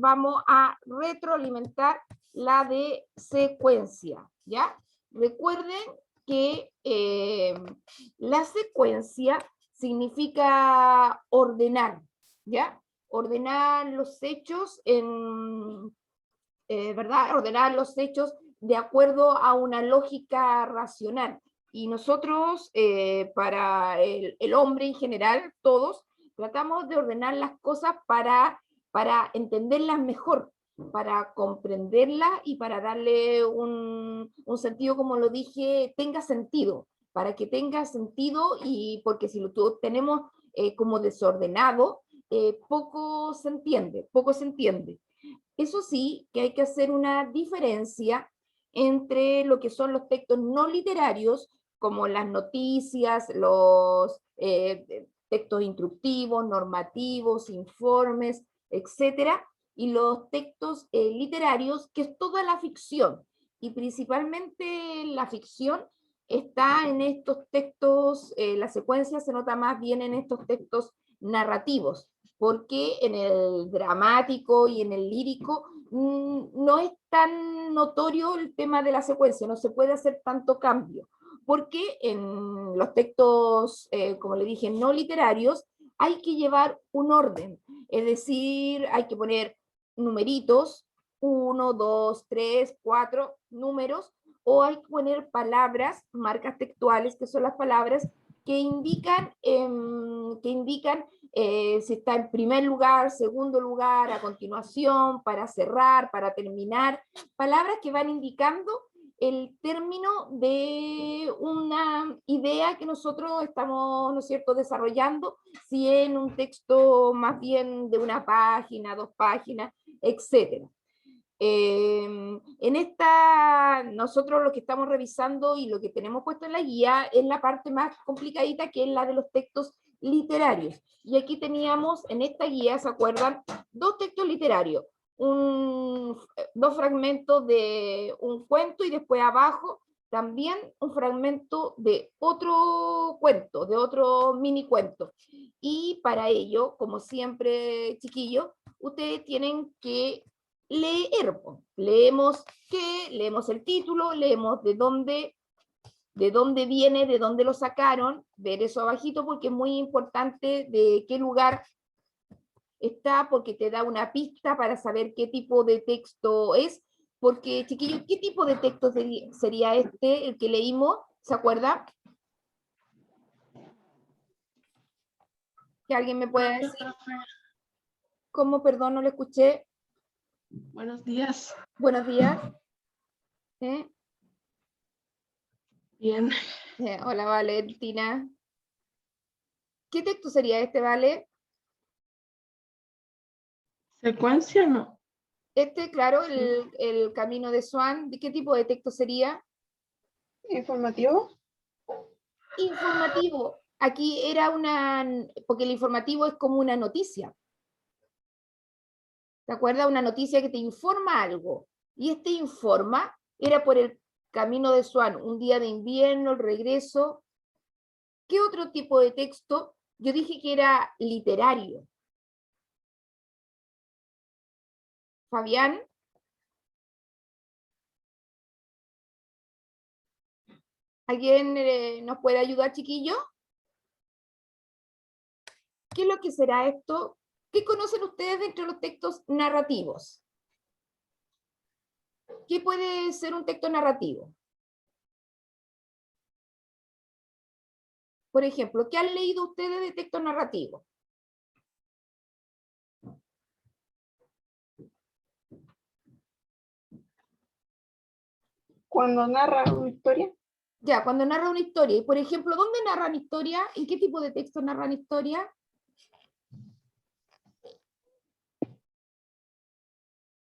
vamos a retroalimentar la de secuencia, ¿ya? Recuerden que la secuencia significa ordenar, ¿ya? Ordenar los hechos en, ¿verdad? Ordenar los hechos de acuerdo a una lógica racional. Y nosotros, para el hombre en general, todos, tratamos de ordenar las cosas para entenderlas mejor, para comprenderlas y para darle un sentido, como lo dije, tenga sentido, para que tenga sentido, y porque si lo tenemos como desordenado, poco se entiende, poco se entiende. Eso sí, que hay que hacer una diferencia entre lo que son los textos no literarios, como las noticias, los textos instructivos, normativos, informes, etcétera, y los textos literarios, que es toda la ficción. Y principalmente la ficción está en estos textos, la secuencia se nota más bien en estos textos narrativos, porque en el dramático y en el lírico no es tan notorio el tema de la secuencia, no se puede hacer tanto cambio, porque en los textos, como le dije, no literarios, hay que llevar un orden, es decir, hay que poner numeritos, 1, 2, 3, 4 números, o hay que poner palabras, marcas textuales, que son las palabras que indican si está en primer lugar, segundo lugar, a continuación, para cerrar, para terminar, palabras que van indicando el término de una idea que nosotros estamos, ¿no es cierto?, desarrollando, si en un texto más bien de una página, 2 páginas, etc. En esta, nosotros lo que estamos revisando y lo que tenemos puesto en la guía es la parte más complicadita, que es la de los textos literarios. Y aquí teníamos en esta guía, ¿se acuerdan? 2 textos literarios, dos fragmentos de un cuento, y después abajo también un fragmento de otro cuento, de otro mini cuento. Y para ello, como siempre, chiquillos, ustedes tienen que leer. Leemos qué, leemos el título, leemos de dónde viene, de dónde lo sacaron, ver eso abajito, porque es muy importante de qué lugar está, porque te da una pista para saber qué tipo de texto es, porque, chiquillos, ¿qué tipo de texto sería este, el que leímos? ¿Se acuerda? ¿Que alguien me pueda decir? ¿Cómo? Perdón, no lo escuché. Buenos días. Buenos días. Bien. Hola, Valentina. ¿Qué texto sería este, Vale? ¿Secuencia no? Este, claro, el camino de Swan. ¿De qué tipo de texto sería? ¿Informativo? Informativo. Aquí era porque el informativo es como una noticia. ¿Te acuerdas? Una noticia que te informa algo. Y este informa era por el camino de Swan, un día de invierno, el regreso. ¿Qué otro tipo de texto? Yo dije que era literario. Fabián. ¿Alguien nos puede ayudar, chiquillo? ¿Qué es lo que será esto? ¿Qué conocen ustedes dentro de los textos narrativos? ¿Qué puede ser un texto narrativo? Por ejemplo, ¿qué han leído ustedes de texto narrativo? Cuando narra una historia. Ya, cuando narra una historia. Y por ejemplo, ¿dónde narran historia? ¿En qué tipo de texto narran historia?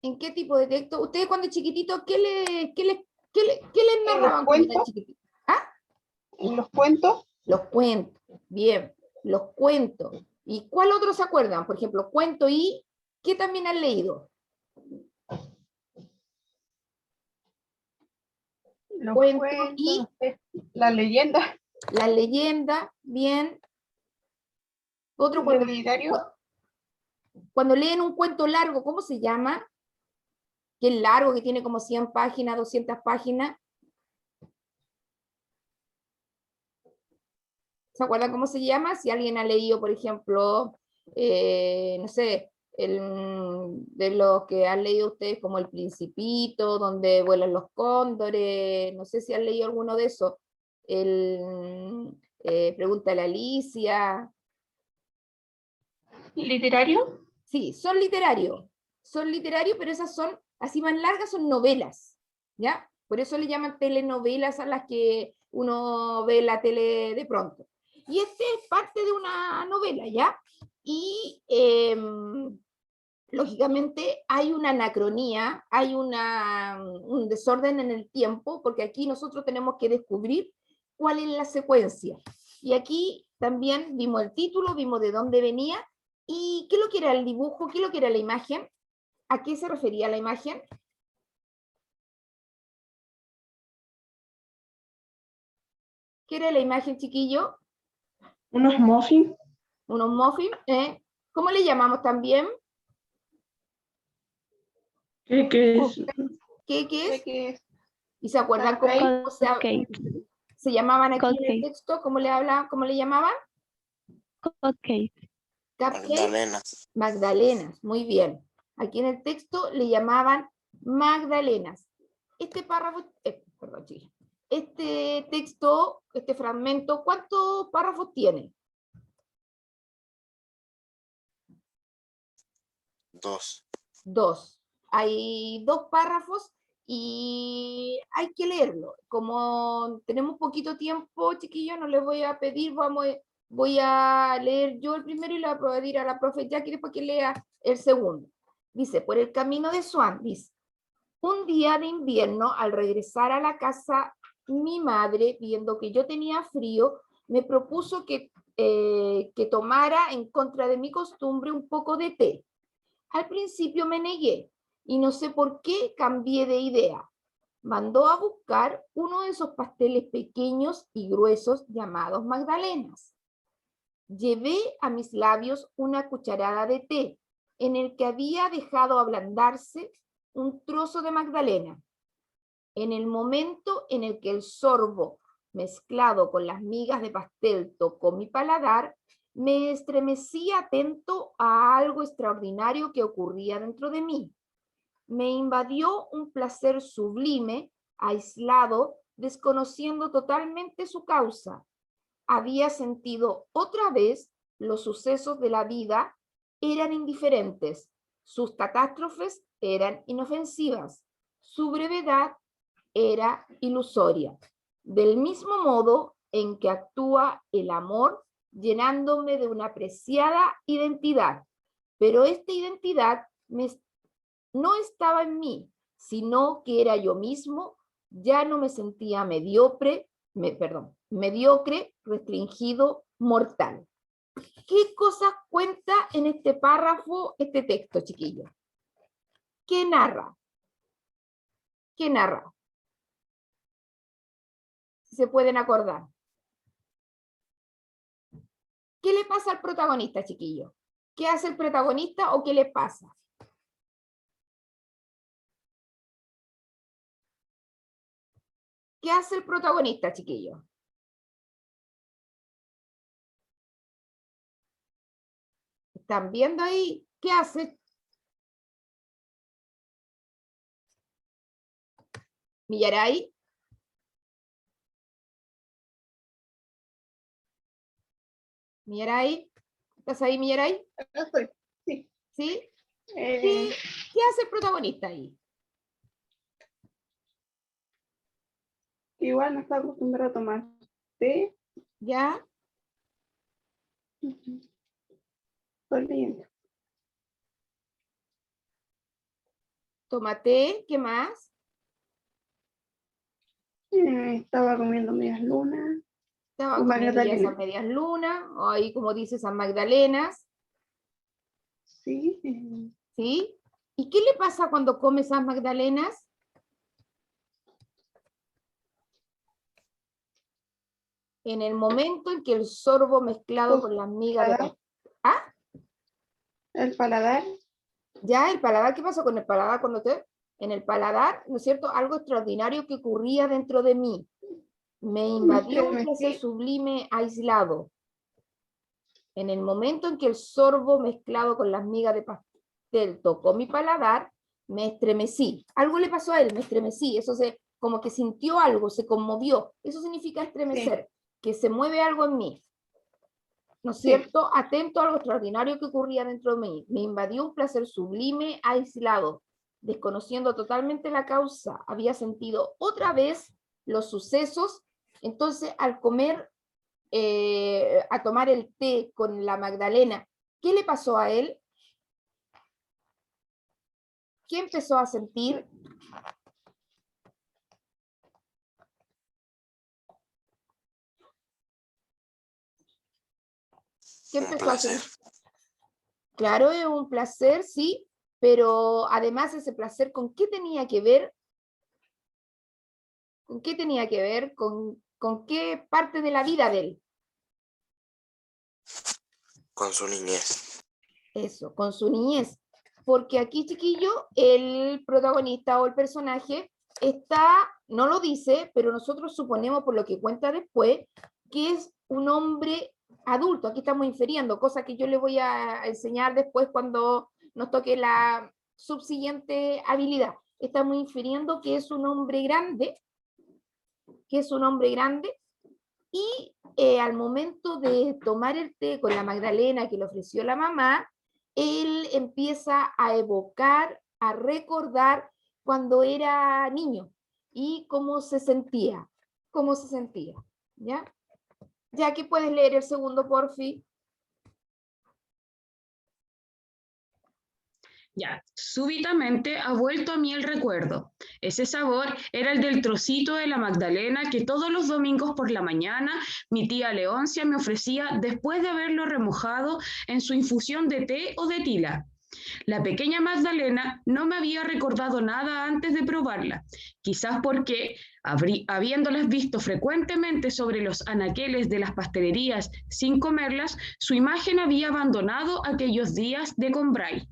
¿En qué tipo de texto? Ustedes cuando chiquititos, ¿qué les narraban cuando eran chiquititos? ¿Ah? ¿En los cuentos? Los cuentos, bien, los cuentos. ¿Y cuál otro se acuerdan? Por ejemplo, cuento y ¿qué también han leído? Los Cuento cuentos, y la leyenda. la leyenda, bien. Otro cuento. ¿Hereditario? Cuando leen un cuento largo, ¿cómo se llama? Que es largo, que tiene como 100 páginas, 200 páginas. ¿Se acuerdan cómo se llama? Si alguien ha leído, por ejemplo, no sé, de los que han leído ustedes como El Principito, donde vuelan los cóndores, no sé si han leído alguno de esos. Pregúntale a Alicia. ¿Literario? Sí, son literarios, pero esas son, así más largas, son novelas, ¿ya? Por eso le llaman telenovelas a las que uno ve la tele de pronto. Y este es parte de una novela, ¿ya? Y lógicamente hay una anacronía, hay un desorden en el tiempo, porque aquí nosotros tenemos que descubrir cuál es la secuencia. Y aquí también vimos el título, vimos de dónde venía, y qué es lo que era el dibujo, qué es lo que era la imagen, a qué se refería la imagen. ¿Qué era la imagen, chiquillo? Unos muffins. Unos muffins, ¿eh? ¿Cómo le llamamos también? ¿Qué es? ¿Qué es? ¿Qué es? ¿Y se acuerdan cómo Cupcake. se llamaban aquí en el Cupcake. texto? ¿Cómo le hablaban? ¿Cómo le llamaban? Cupcake. Cupcake. Magdalenas. Magdalenas, muy bien. Aquí en el texto le llamaban Magdalenas. Este párrafo, perdón, chiquilla. Este texto, este fragmento, ¿cuántos párrafos tiene? 2. 2. Hay 2 párrafos y hay que leerlo. Como tenemos poquito tiempo, chiquillos, no les voy a pedir, voy a leer yo el primero y le voy a pedir a la profe Jackie después que lea el segundo. Dice, por el camino de Swan, dice, un día de invierno, al regresar a la casa, mi madre, viendo que yo tenía frío, me propuso que tomara, en contra de mi costumbre, un poco de té. Al principio me negué y no sé por qué cambié de idea. Mandó a buscar uno de esos pasteles pequeños y gruesos llamados magdalenas. Llevé a mis labios una cucharada de té en el que había dejado ablandarse un trozo de magdalena. En el momento en el que el sorbo mezclado con las migas de pastel tocó mi paladar, me estremecí atento a algo extraordinario que ocurría dentro de mí. Me invadió un placer sublime, aislado, desconociendo totalmente su causa. Había sentido otra vez los sucesos de la vida eran indiferentes, sus catástrofes eran inofensivas, su brevedad era ilusoria. Del mismo modo en que actúa el amor, llenándome de una preciada identidad. Pero esta identidad no estaba en mí, sino que era yo mismo, ya no me sentía mediocre, restringido, mortal. ¿Qué cosas cuenta en este párrafo, este texto, chiquillos? ¿Qué narra? ¿Qué narra? Si se pueden acordar. ¿Qué le pasa al protagonista, chiquillo? ¿Qué hace el protagonista o qué le pasa? ¿Qué hace el protagonista, chiquillo? ¿Están viendo ahí? ¿Qué hace? Millaray. Millaray. ¿Estás ahí, Millaray? Acá estoy. Sí. ¿Sí? Eh, ¿Qué hace el protagonista ahí? Igual no está acostumbrado a tomar té. ¿Ya? Estoy leyendo. Tomate, ¿qué más? Estaba comiendo medias lunas. Estaba Con comiendo ya esas Magdalena. medias lunas, o ahí como dice San Magdalenas, Sí. ¿sí? ¿Y qué le pasa cuando come esas magdalenas? En el momento en que el sorbo mezclado con las migas de pastel. ¿Ah? El paladar. Ya, el paladar, ¿qué pasó con el paladar cuando en el paladar, ¿no es cierto? Algo extraordinario que ocurría dentro de mí. Me invadió un placer sublime aislado. En el momento en que el sorbo mezclado con las migas de pastel tocó mi paladar, me estremecí. Algo le pasó a él, me estremecí. Eso como que sintió algo, se conmovió. Eso significa estremecer, que se mueve algo en mí. ¿No es cierto? Atento a algo extraordinario que ocurría dentro de mí. Me invadió un placer sublime, aislado, desconociendo totalmente la causa. Había sentido otra vez los sucesos. Entonces, al comer, a tomar el té con la Magdalena, ¿qué le pasó a él? ¿Qué empezó a sentir? ¿Qué Un empezó a placer. sentir? Claro, es un placer, sí, pero además ese placer, ¿con qué tenía que ver? ¿Con qué tenía que ver? ¿Con qué parte de la vida de él? Con su niñez. Eso, con su niñez. Porque aquí, chiquillo, el protagonista o el personaje está, no lo dice, pero nosotros suponemos por lo que cuenta después, que es un hombre adulto. Aquí estamos infiriendo, cosa que yo le voy a enseñar después cuando nos toque la subsiguiente habilidad. Estamos infiriendo que es un hombre grande, y al momento de tomar el té con la Magdalena que le ofreció la mamá, él empieza a evocar, a recordar cuando era niño y cómo se sentía, ¿ya? Ya que puedes leer el segundo, porfi. Ya, súbitamente ha vuelto a mí el recuerdo. Ese sabor era el del trocito de la Magdalena que todos los domingos por la mañana mi tía Leoncia me ofrecía después de haberlo remojado en su infusión de té o de tila. La pequeña Magdalena no me había recordado nada antes de probarla, quizás porque, habiéndolas visto frecuentemente sobre los anaqueles de las pastelerías sin comerlas, su imagen había abandonado aquellos días de Combray.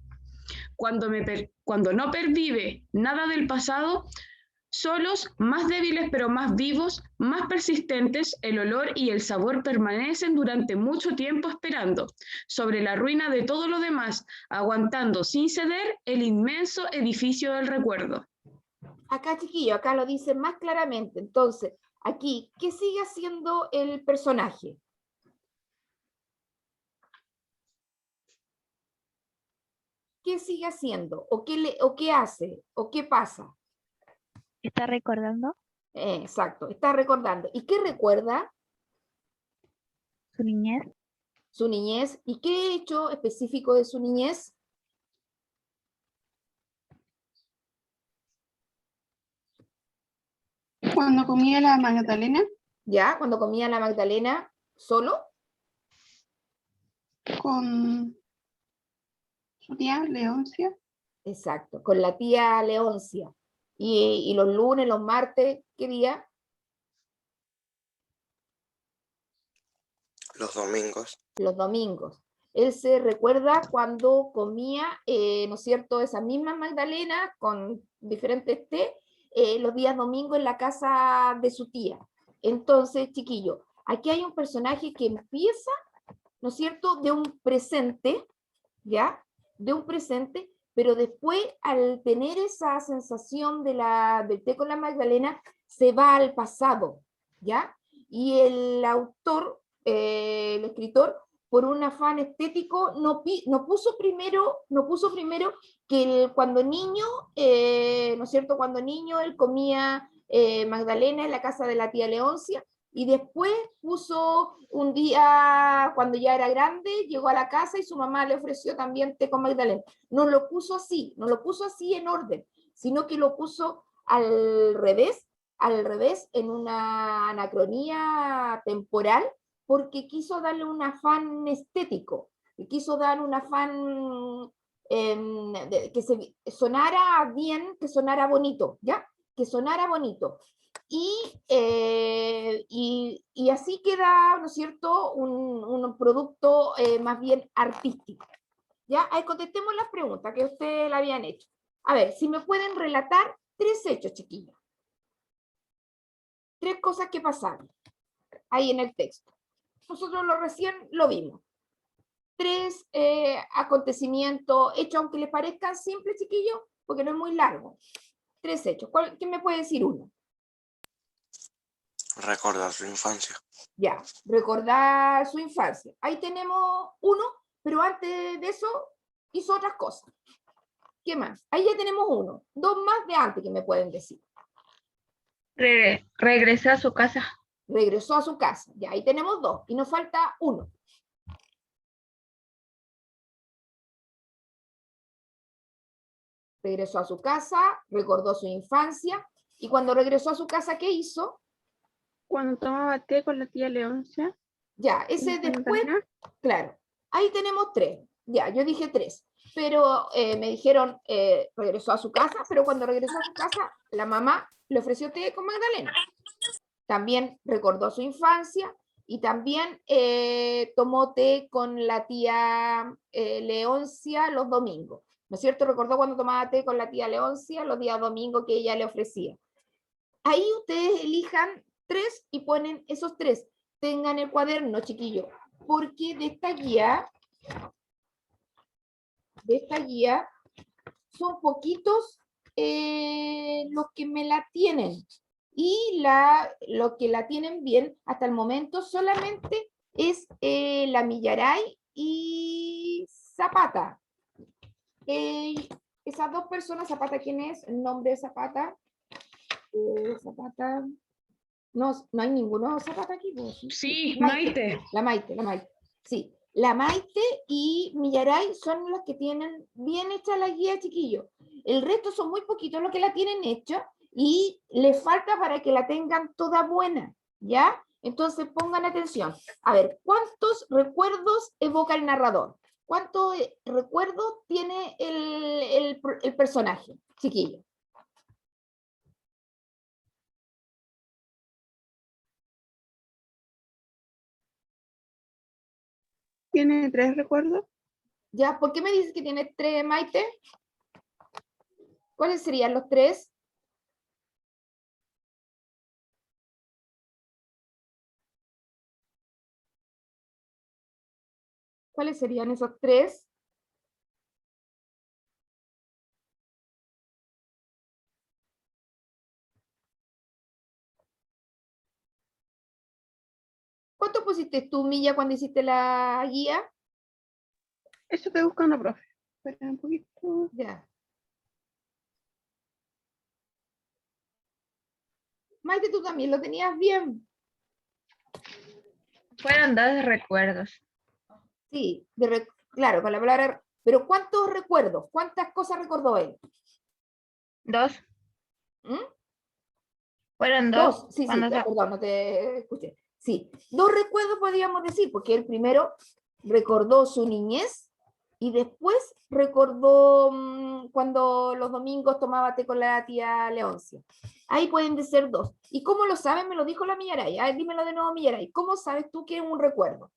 Cuando no pervive nada del pasado, solos, más débiles pero más vivos, más persistentes, el olor y el sabor permanecen durante mucho tiempo esperando, sobre la ruina de todo lo demás, aguantando sin ceder el inmenso edificio del recuerdo. Acá, chiquillo, acá lo dice más claramente. Entonces, aquí, ¿qué sigue haciendo el personaje? ¿Qué sigue haciendo? ¿O qué hace? ¿O qué pasa? ¿Está recordando Exacto, está recordando. ¿Y qué recuerda? su niñez? Su niñez. ¿Y qué hecho específico de su niñez? Cuando comía la Magdalena ¿Ya? Cuando comía la Magdalena solo. con su tía Leoncia. Exacto, con la tía Leoncia. Y los lunes, los martes, ¿qué día? Los domingos. Los domingos. Él se recuerda cuando comía, ¿no es cierto?, esa misma Magdalena con diferentes té, los días domingos en la casa de su tía. Entonces, chiquillo, aquí hay un personaje que empieza, ¿no es cierto?, de un presente, ¿ya? De un presente, pero después, al tener esa sensación del té con la Magdalena, se va al pasado, ¿ya? Y el autor, el escritor, por un afán estético, no puso primero que cuando niño, ¿no es cierto? Cuando niño él comía Magdalena en la casa de la tía Leoncia, y después puso un día, cuando ya era grande, llegó a la casa y su mamá le ofreció también té con Magdalena. No lo puso así en orden, sino que lo puso al revés, en una anacronía temporal, porque quiso darle un afán estético, quiso dar un afán que sonara bien, que sonara bonito, ¿ya? Que sonara bonito. Y así queda, ¿no es cierto?, un producto más bien artístico. Ya, ahí contestemos las preguntas que ustedes le habían hecho. A ver, si me pueden relatar 3 hechos, chiquillos. 3 cosas que pasaron ahí en el texto. Nosotros recién lo vimos. 3 acontecimientos hechos, aunque les parezcan simples, chiquillos, porque no es muy largo. 3 hechos. ¿Quién me puede decir uno? Recordar su infancia. Ya, recordar su infancia. Ahí tenemos uno, pero antes de eso hizo otras cosas. ¿Qué más? Ahí ya tenemos uno. 2 más de antes que me pueden decir. Regresé a su casa. Regresó a su casa. Ya, ahí tenemos 2. Y nos falta uno. Regresó a su casa, recordó su infancia. Y cuando regresó a su casa, ¿qué hizo? Cuando tomaba té con la tía Leoncia. Ya, ese Magdalena. después, claro. Ahí tenemos 3. Ya, yo dije 3. Pero me dijeron, regresó a su casa, pero cuando regresó a su casa, la mamá le ofreció té con Magdalena. También recordó su infancia y también tomó té con la tía Leoncia los domingos. ¿No es cierto? Recordó cuando tomaba té con la tía Leoncia los días domingos que ella le ofrecía. Ahí ustedes elijan 3 y ponen esos 3. Tengan el cuaderno, chiquillos, porque de esta guía son poquitos los que me la tienen. Y lo que la tienen bien hasta el momento solamente es la Millaray y Zapata. Esas 2 personas, Zapata, ¿quién es? El nombre de Zapata. Zapata. No hay ninguno Zapata aquí. Sí, Maite. La Maite. Sí, la Maite y Millaray son los que tienen bien hecha la guía, chiquillos. El resto son muy poquitos los que la tienen hecha y les falta para que la tengan toda buena, ¿ya? Entonces pongan atención. A ver, ¿cuántos recuerdos evoca el narrador? ¿Cuántos recuerdos tiene el personaje, chiquillo? ¿Tiene 3 recuerdos? ¿Ya? ¿Por qué me dices que tiene 3, Maite? ¿Cuáles serían los 3? ¿Cuáles serían esos 3? ¿Cuánto pusiste tú, Milla, cuando hiciste la guía? Eso estoy buscando, profe. Espera un poquito. Ya. Maite, tú también lo tenías bien. Fueron 2 recuerdos. Sí, claro, con la palabra. Pero ¿cuántos recuerdos? ¿Cuántas cosas recordó él? 2. ¿Mm? Fueron 2. 2, sí, perdón, no te escuché. Sí, 2 recuerdos podríamos decir, porque él primero recordó su niñez y después recordó cuando los domingos tomaba té con la tía Leoncia. Ahí pueden ser 2. ¿Y cómo lo saben? Me lo dijo la Millaray. A ver, dímelo de nuevo, Millaray. ¿Cómo sabes tú que es un recuerdo?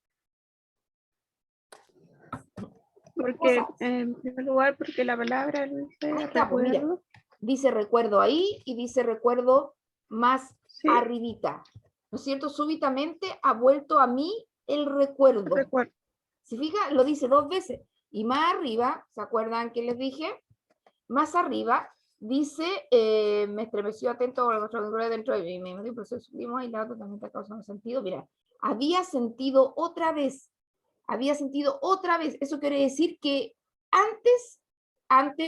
Porque, en primer lugar, porque la palabra dice Ahí está, pues, mira. recuerdo. Dice recuerdo ahí y dice recuerdo más Sí, arribita. ¿No es cierto? Súbitamente ha vuelto a mí el recuerdo. recuerdo. Si fija, lo dice 2 veces. Y más arriba, ¿se acuerdan que les dije? Más arriba dice, me estremeció atento a nuestra cultura dentro de mí. Me proceso subimos aislado totalmente a causa de un sentido. Mira, había sentido otra vez. Eso quiere decir que antes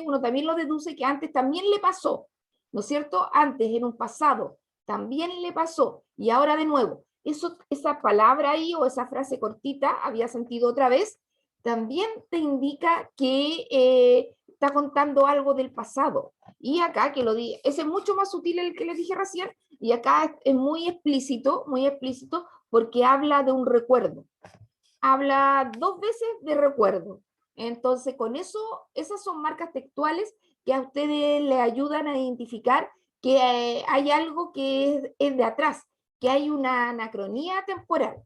uno también lo deduce que antes también le pasó, ¿no es cierto? Antes, en un pasado, también le pasó. Y ahora de nuevo, esa palabra ahí o esa frase cortita, había sentido otra vez, también te indica que está contando algo del pasado. Y acá, que lo di, ese es mucho más sutil el que les dije recién, y acá es muy explícito, porque habla de un recuerdo. Habla 2 veces de recuerdo. Entonces, con eso, esas son marcas textuales que a ustedes les ayudan a identificar que hay algo que es de atrás, que hay una anacronía temporal.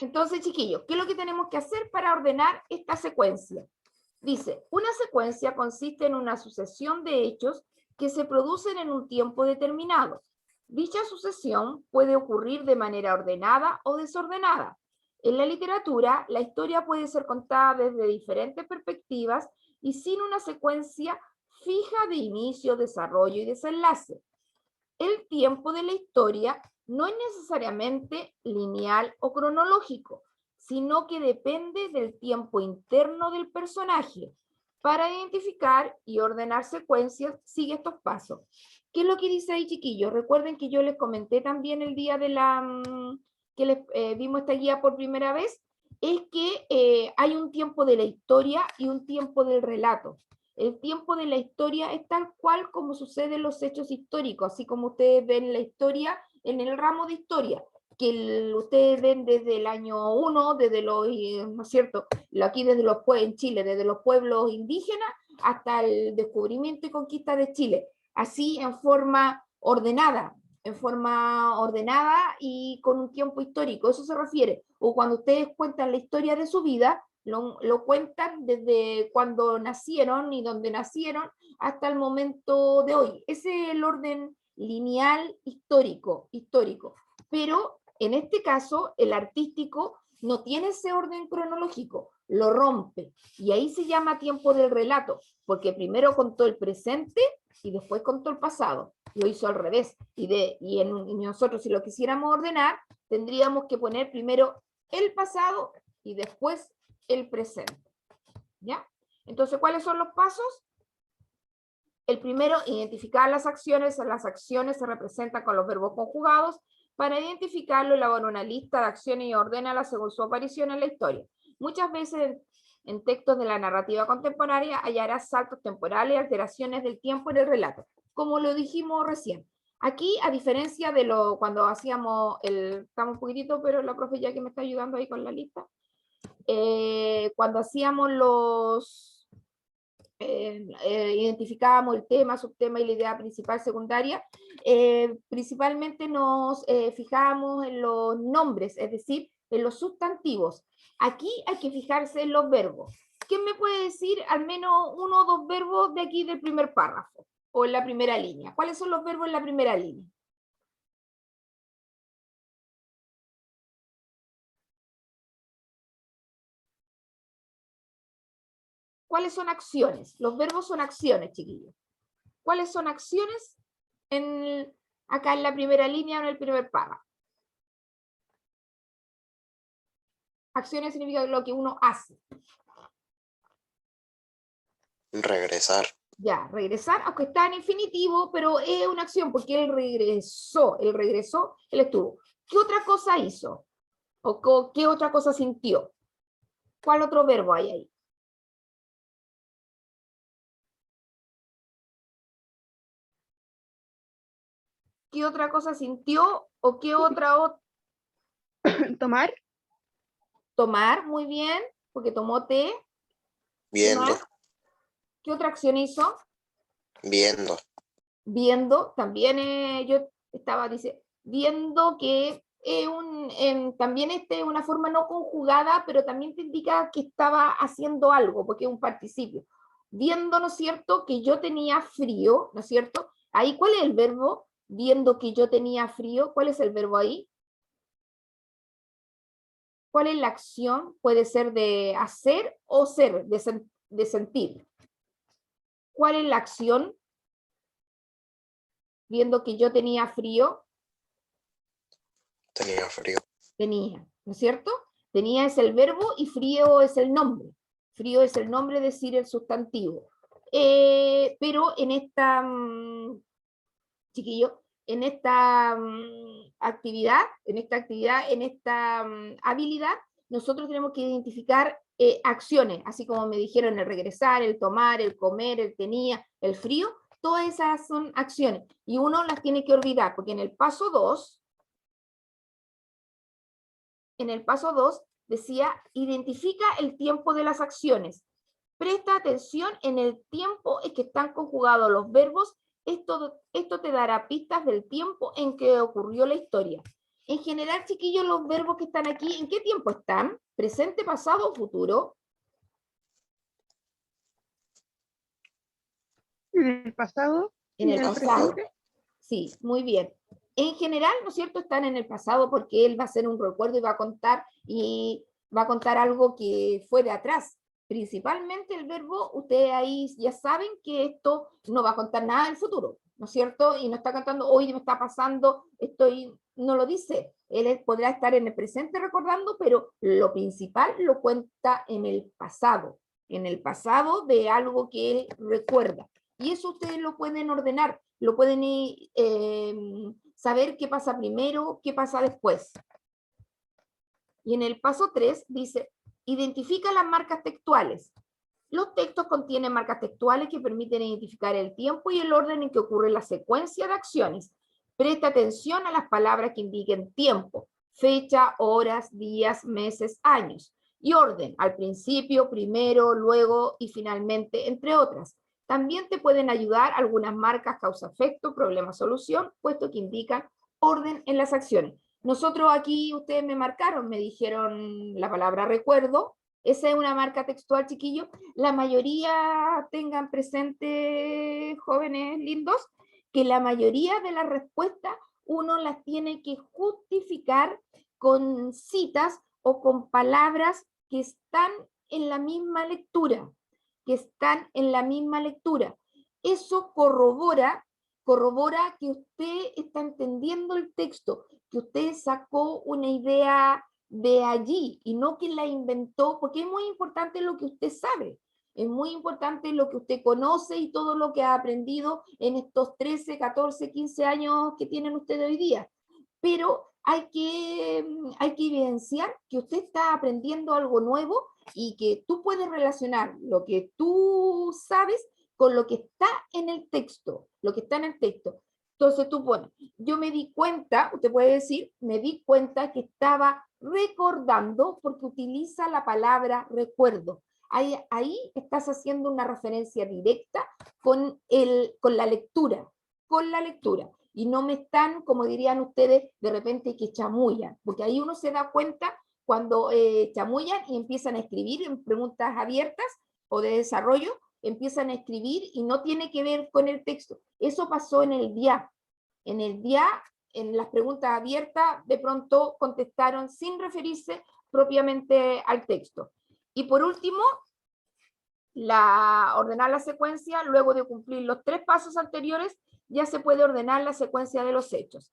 Entonces, chiquillos, ¿qué es lo que tenemos que hacer para ordenar esta secuencia? Dice, una secuencia consiste en una sucesión de hechos que se producen en un tiempo determinado. Dicha sucesión puede ocurrir de manera ordenada o desordenada. En la literatura, la historia puede ser contada desde diferentes perspectivas y sin una secuencia fija de inicio, desarrollo y desenlace. El tiempo de la historia no es necesariamente lineal o cronológico, sino que depende del tiempo interno del personaje. Para identificar y ordenar secuencias, sigue estos pasos. ¿Qué es lo que dice ahí, chiquillos? Recuerden que yo les comenté también el día de que les vimos esta guía por primera vez, es que hay un tiempo de la historia y un tiempo del relato. El tiempo de la historia es tal cual como sucede en los hechos históricos, así como ustedes ven la historia en el ramo de historia, que ustedes ven desde el año 1, desde los, ¿no es cierto? Aquí desde los en Chile, desde los pueblos indígenas hasta el descubrimiento y conquista de Chile, así en forma ordenada y con un tiempo histórico, eso se refiere, o cuando ustedes cuentan la historia de su vida, lo cuentan desde cuando nacieron y donde nacieron hasta el momento de hoy. Ese es el orden lineal histórico. Pero en este caso, el artístico no tiene ese orden cronológico, lo rompe. Y ahí se llama tiempo del relato, porque primero contó el presente y después contó el pasado. Lo hizo al revés. Y nosotros, si lo quisiéramos ordenar, tendríamos que poner primero el pasado y después el presente. ¿Ya? Entonces, ¿cuáles son los pasos? El primero, identificar las acciones se representan con los verbos conjugados. Para identificarlo, elabora una lista de acciones y ordénalas según su aparición en la historia. Muchas veces en textos de la narrativa contemporánea hallarás saltos temporales y alteraciones del tiempo en el relato, como lo dijimos recién. Aquí, a diferencia de cuando hacíamos estamos un poquitito, pero la profe ya que me está ayudando ahí con la lista, cuando hacíamos identificábamos el tema, subtema y la idea principal, secundaria, principalmente nos fijábamos en los nombres, es decir, en los sustantivos. Aquí hay que fijarse en los verbos. ¿Quién me puede decir al menos uno o dos verbos de aquí del primer párrafo o en la primera línea? ¿Cuáles son los verbos en la primera línea? ¿Cuáles son acciones? Los verbos son acciones, chiquillos. ¿Cuáles son acciones acá en la primera línea o en el primer párrafo? Acciones significa lo que uno hace. Regresar. Ya, regresar, aunque está en infinitivo, pero es una acción porque él regresó, él estuvo. ¿Qué otra cosa hizo? ¿O qué otra cosa sintió? ¿Cuál otro verbo hay ahí? ¿Qué otra cosa sintió o qué otra? Tomar. Tomar, muy bien, porque tomó té. Viendo. ¿Qué otra acción hizo? Viendo. Viendo, también yo estaba, dice, viendo que también es una forma no conjugada, pero también te indica que estaba haciendo algo, porque es un participio. Viendo, ¿no es cierto?, que yo tenía frío, ¿no es cierto? Ahí, ¿cuál es el verbo? Viendo que yo tenía frío, ¿cuál es el verbo ahí? ¿Cuál es la acción? Puede ser de hacer o ser, de sentir. ¿Cuál es la acción? Viendo que yo tenía frío. Tenía frío. Tenía, ¿no es cierto? Tenía es el verbo y frío es el nombre. Frío es el nombre, es decir, el sustantivo. Pero en esta, chiquillo, en esta actividad, en esta habilidad, nosotros tenemos que identificar acciones, así como me dijeron el regresar, el tomar, el comer, el tenía, el frío, todas esas son acciones. Y uno las tiene que olvidar, porque en el paso 2, decía, identifica el tiempo de las acciones. Presta atención en el tiempo en que están conjugados los verbos. Esto te dará pistas del tiempo en que ocurrió la historia. En general, chiquillos, los verbos que están aquí, ¿en qué tiempo están? ¿Presente, pasado o futuro? En el pasado. En y el en pasado. presente. Sí, muy bien. En general, ¿no es cierto?, están en el pasado porque él va a hacer un recuerdo y va a contar algo que fue de atrás. Principalmente el verbo, ustedes ahí ya saben que esto no va a contar nada del futuro, ¿no es cierto? Y no está contando, hoy me está pasando, no lo dice. Él podrá estar en el presente recordando, pero lo principal lo cuenta en el pasado de algo que él recuerda. Y eso ustedes lo pueden ordenar, lo pueden saber qué pasa primero, qué pasa después. Y en el paso 3 dice, identifica las marcas textuales. Los textos contienen marcas textuales que permiten identificar el tiempo y el orden en que ocurre la secuencia de acciones. Presta atención a las palabras que indiquen tiempo, fecha, horas, días, meses, años. Y orden, al principio, primero, luego y finalmente, entre otras. También te pueden ayudar algunas marcas causa-efecto, problema-solución, puesto que indican orden en las acciones. Nosotros aquí, ustedes me marcaron, me dijeron la palabra recuerdo. Esa es una marca textual, chiquillos. La mayoría tengan presente, jóvenes lindos, que la mayoría de las respuestas uno las tiene que justificar con citas o con palabras que están en la misma lectura, Eso corrobora que usted está entendiendo el texto, que usted sacó una idea de allí y no que la inventó, porque es muy importante lo que usted sabe, es muy importante lo que usted conoce y todo lo que ha aprendido en estos 13, 14, 15 años que tienen ustedes hoy día. Pero hay que evidenciar que usted está aprendiendo algo nuevo y que tú puedes relacionar lo que tú sabes con lo que está en el texto, Entonces tú pones, yo me di cuenta, usted puede decir, me di cuenta que estaba recordando porque utiliza la palabra recuerdo. Ahí estás haciendo una referencia directa con la lectura, y no me están, como dirían ustedes, de repente que chamullan, porque ahí uno se da cuenta cuando chamullan y empiezan a escribir en preguntas abiertas o de desarrollo, empiezan a escribir y no tiene que ver con el texto. Eso pasó en el DIA. En el DIA, en las preguntas abiertas, de pronto contestaron sin referirse propiamente al texto. Y por último, ordenar la secuencia, luego de cumplir los 3 pasos anteriores, ya se puede ordenar la secuencia de los hechos.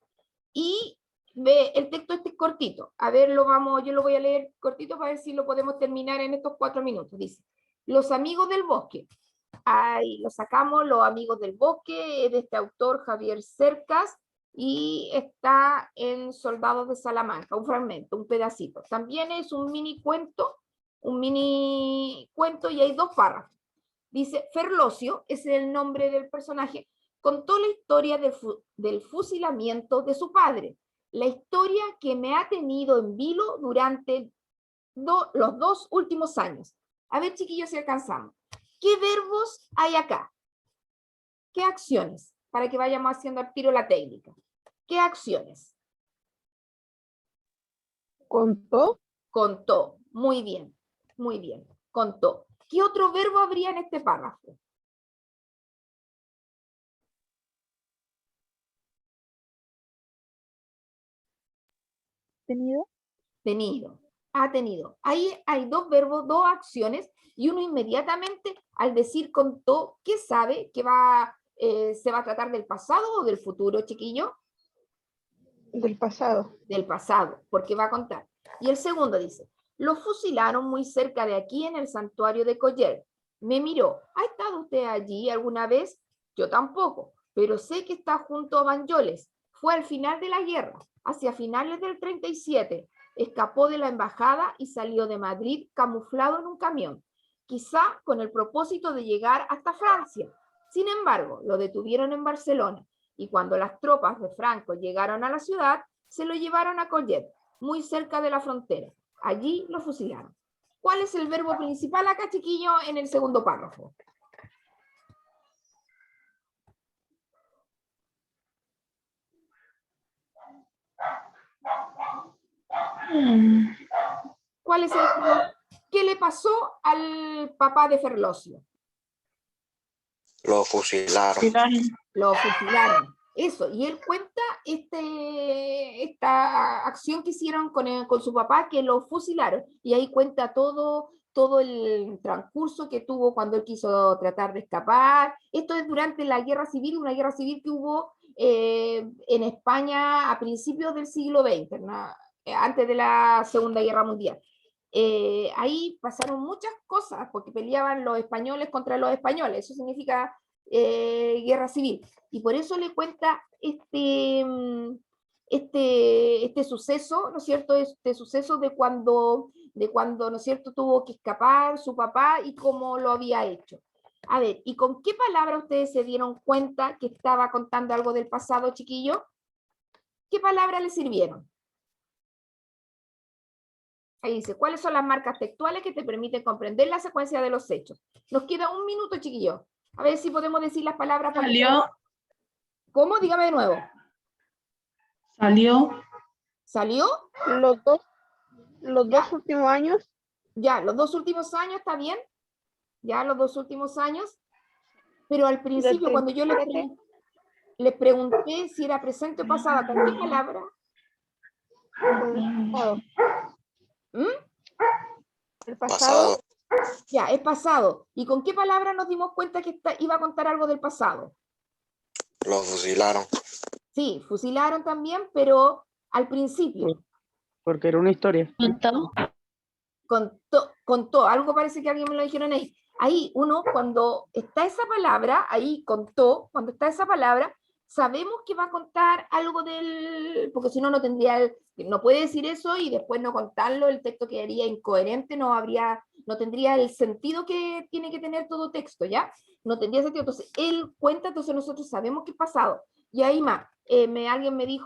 Y el texto este es cortito. A ver, yo lo voy a leer cortito para ver si lo podemos terminar en estos 4 minutos. Dice, los amigos del bosque. Ahí lo sacamos, Los amigos del bosque, de este autor Javier Cercas, y está en Soldados de Salamanca, un fragmento, un pedacito. También es un mini cuento y hay 2 párrafos. Dice, Ferlosio, es el nombre del personaje, contó la historia del fusilamiento de su padre, la historia que me ha tenido en vilo durante los 2 últimos años. A ver, chiquillos, si alcanzamos. ¿Qué verbos hay acá? ¿Qué acciones? Para que vayamos haciendo al tiro la técnica. ¿Qué acciones? Contó. Contó. Muy bien. Contó. ¿Qué otro verbo habría en este párrafo? ¿Tenido? Tenido. Ha tenido. Ahí hay 2 verbos, 2 acciones, y uno inmediatamente, al decir contó, ¿qué sabe? ¿Que se va a tratar del pasado o del futuro, chiquillo? Del pasado. Del pasado, porque va a contar. Y el segundo dice, lo fusilaron muy cerca de aquí en el santuario de Coller. Me miró, ¿ha estado usted allí alguna vez? Yo tampoco, pero sé que está junto a Banyoles. Fue al final de la guerra, hacia finales del 37. Escapó de la embajada y salió de Madrid camuflado en un camión, quizá con el propósito de llegar hasta Francia. Sin embargo, lo detuvieron en Barcelona y cuando las tropas de Franco llegaron a la ciudad, se lo llevaron a Collet, muy cerca de la frontera. Allí lo fusilaron. ¿Cuál es el verbo principal acá, chiquillo, en el segundo párrafo? ¿Cuál es el ¿Qué le pasó al papá de Ferlosio? Lo fusilaron. Lo fusilaron. Eso, y él cuenta esta acción que hicieron con su papá, que lo fusilaron, y ahí cuenta todo el transcurso que tuvo cuando él quiso tratar de escapar. Esto es durante la guerra civil, una guerra civil que hubo en España a principios del siglo XX, ¿no? Antes de la Segunda Guerra Mundial. Ahí pasaron muchas cosas, porque peleaban los españoles contra los españoles, eso significa guerra civil, y por eso le cuenta este suceso, ¿no es cierto? Este suceso de cuando, ¿no es cierto?, tuvo que escapar su papá y cómo lo había hecho. A ver, ¿y con qué palabra ustedes se dieron cuenta que estaba contando algo del pasado, chiquillo? ¿Qué palabra le sirvieron? Ahí dice, ¿cuáles son las marcas textuales que te permiten comprender la secuencia de los hechos? Nos queda un minuto, chiquillo. A ver si podemos decir las palabras. Salió. ¿Cómo? Dígame de nuevo. Salió. ¿Salió? Los dos últimos años. Ya, los 2 últimos años, ¿está bien? Ya, los 2 últimos años. Pero al principio, cuando yo le pregunté si era presente o pasada, ¿con qué palabra? ¿Mm? El pasado. Ya, es pasado. ¿Y con qué palabra nos dimos cuenta que iba a contar algo del pasado? Lo fusilaron. Sí, fusilaron también, pero al principio. Porque era una historia. Contó, algo parece que alguien me lo dijeron ahí. Ahí uno, cuando está esa palabra, ahí contó, cuando está esa palabra, sabemos que va a contar algo del, porque si no, no tendría, no puede decir eso y después no contarlo, el texto quedaría incoherente, no tendría el sentido que tiene que tener todo texto, ¿ya? No tendría sentido, entonces él cuenta, entonces nosotros sabemos que es pasado. Y ahí más, alguien me dijo,